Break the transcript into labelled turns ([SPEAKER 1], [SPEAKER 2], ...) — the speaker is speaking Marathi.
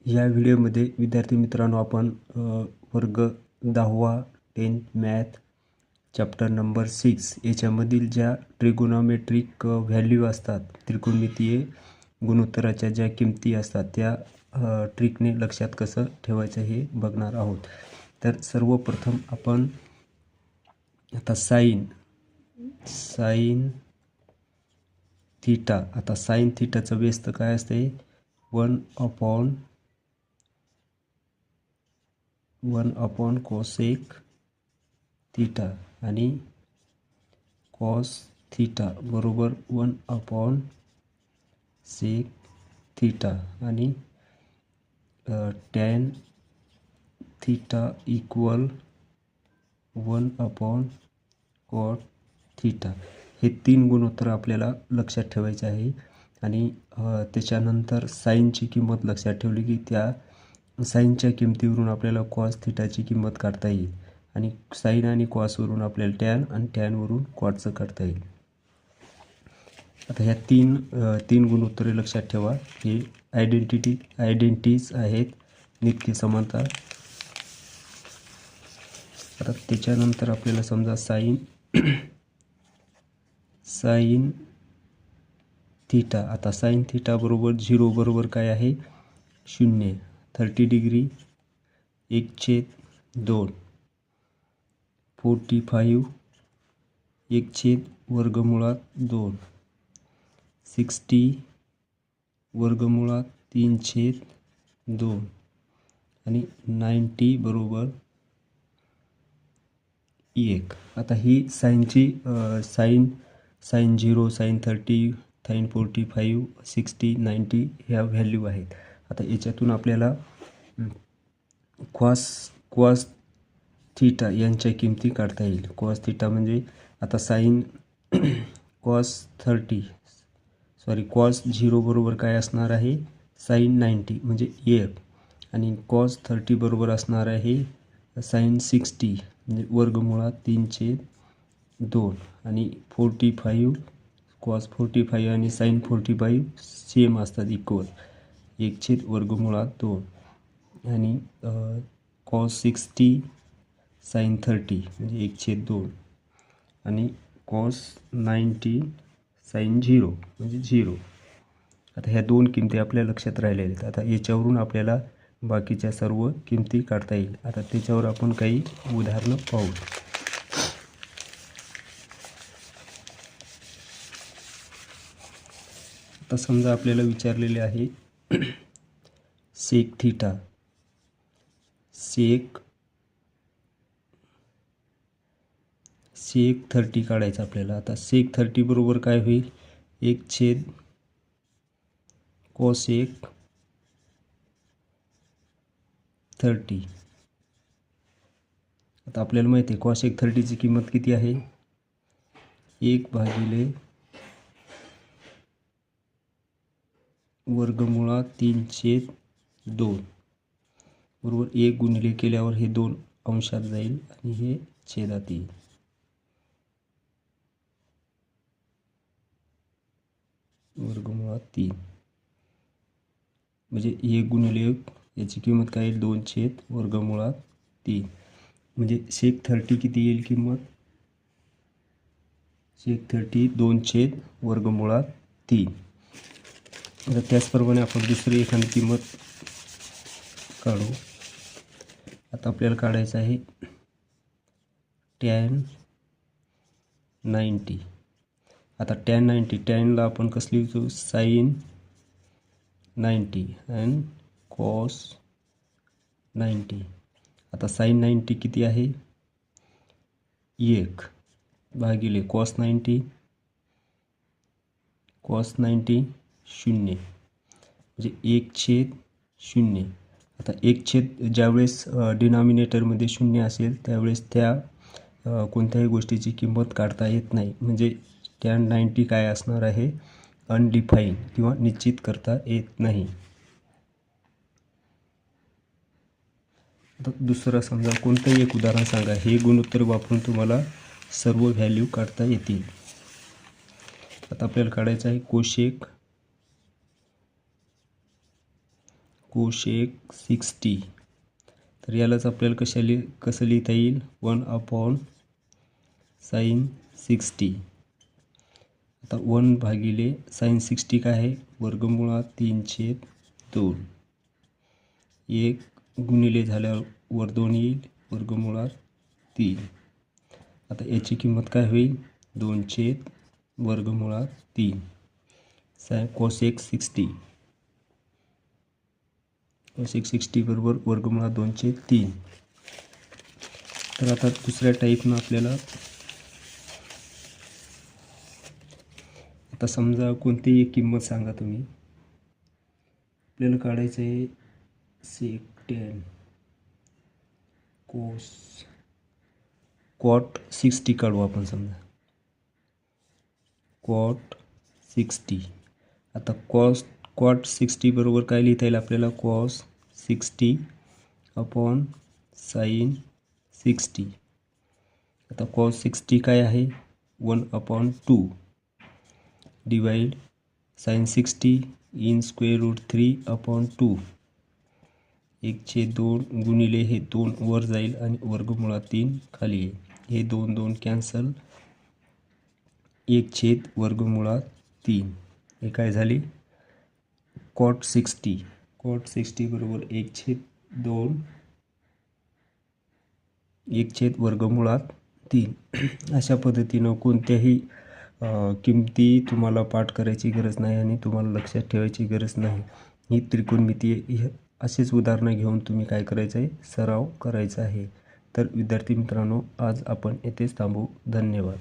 [SPEAKER 1] या व्हिडिओमध्ये विद्यार्थी मित्रांनो आपण वर्ग 10वा 10th मॅथ चॅप्टर नंबर 6 याच्यामधील ज्या ट्रिगोनोमेट्रिक व्हॅल्यू असतात, त्रिकोणमितीय गुणोत्तराच्या ज्या किमती असतात त्या ट्रिकने लक्षात कसं ठेवायचं हे बघणार आहोत। तर सर्वप्रथम आपण आता साइन थीटा, आता साइन थीटाचं बेस तर काय असते 1/1 कोसेक थीटा आणि कॉस थीटा बरोबर 1/सेक थीटा आणि टॅन थीटा इक्वल 1/कॉट थीटा। हे तीन गुणोत्तर आपल्याला लक्षात ठेवायचे आहे आणि त्याच्यानंतर साइनची किंमत लक्षात ठेवली की त्या साइनच्या किमतीवरून आपल्याला कॉस थीटाची किंमत काढता येईल आणि साइन आणि कॉसवरून आपल्याला टॅन आणि टॅनवरून कॉटचं काढता येईल। आता ह्या तीन गुणोत्तरे लक्षात ठेवा, हे आयडेंटिटीज आहेत, नित्य समानता। आता त्याच्यानंतर आपल्याला समजा साइन थीटा, आता साइन थीटा बरोबर 0 बरोबर काय आहे 0, 30 डिग्री 1/2, 45 1/2, 60 3/2 आणि 90 बरोबर 1। आता ही साइनची साइन 0, साइन 30, साइन 45, 60, 90 ह्या व्हॅल्यू आहेत। आता याच्यातून आपल्याला कॉस थीटा यांच्या किमती काढता येईल। कॉस थीटा म्हणजे आता कॉस 0 बरोबर काय असणार आहे साइन 90 म्हणजे 1 आणि कॉस 30 बरोबर असणार आहे साइन 60 म्हणजे 3/2 आणि 45 कॉस 45 आणि साइन 45 सेम असतात, इक्वल 1/2 आणि कॉस 60 साइन 30 म्हणजे 1/2 आणि कॉस 90 साइन 0 म्हणजे 0। आता ह्या दोन किमती आपल्या लक्षात राहिलेल्या आहेत। आता याच्यावरून आपल्याला बाकीच्या सर्व किमती काढता येईल। आता त्याच्यावर आपण काही उदाहरणं पाहू। आता समजा आपल्याला विचारलेले आहे सेक थीटा, सेक 30 काढायचं आपल्याला। आता सेक 30 बरोबर काय होईल 1/कोसेक 30। आता आपल्याला माहिती आहे कोसेक 30ची किंमत किती आहे 1/3/2 बरोबर 1 गुणिले केल्यावर हे 2 अंशात जाईल आणि हे छेदात येईल। (3) म्हणजे 1 गुणिले 1 याची किंमत काय येईल 2/3 म्हणजे सेक 30 किती येईल किंमत सेक 30 2/3। आता त्याचप्रमाणे आपण दुसरी एखादी किंमत काढू। आता आपल्याला काढायचं आहे टॅन 90। आता टॅन 90, टॅनला आपण कसं लिहितो साइन 90 आणि कॉस 90। आता साइन 90 किती आहे 1 भागिले कॉस 90 0 म्हणजे 1/0। आता ज्यावेळेस डिनॉमिनेटरमध्ये 0 असेल त्यावेळेस त्या कोणत्याही गोष्टीची किंमत काढता येत नाही, म्हणजे टॅन 90 काय असणार आहे अनडिफाईन किंवा निश्चित करता येत नाही। आता दुसरं समजा कोणतंही एक उदाहरण सांगा, हे गुणोत्तर वापरून तुम्हाला सर्व व्हॅल्यू काढता येतील। आता आपल्याला काढायचं आहे कोशेक 60. तर यालाच आपल्याला कसं लिहिता येईल 1/sin 60. आता 1/sin 60 काय आहे वर्गमुळात 3/2. 1 गुणिले झाल्यावर वर 2 येईल वर्गमुळात 3. आता याची किंमत काय होईल 2/वर्गमुळात 3 कोसेक 60. कोसेक 60 बरोबर वर्गमुळात 2/3. तर आता दुसऱ्या टाईपनं आपल्याला आता समजा कोणतीही एक किंमत सांगा तुम्ही. आपल्याला काढायचं आहे सेक 10 कॉट 60 काढू आपण समजा कॉट 60. आता कॉट 60 बरोबर काय लिहिता येईल आपल्याला कॉस 60/sin 60. आता कॉस 60 काय आहे 1/2 डिवाइड sin 60 इन √3/2. 1/2 गुणिले हे 2 वर जाईल आणि वर्गमुळात 3 खाली आहे. हे 2 कॅन्सल 1/वर्गमुळात 3. हे काय झाले कॉट 60 बरोबर 1/वर्गमुळात 3. अशा पद्धतीनं कोणत्याही किमती तुम्हाला पाठ करायची गरज नाही आणि तुम्हाला लक्षात ठेवायची गरज नाही. ही त्रिकोणमिती असेच उदाहरणं घेऊन तुम्ही काय करायचं आहे सराव करायचा आहे. तर विद्यार्थी मित्रांनो आज आपण येथेच थांबू. धन्यवाद.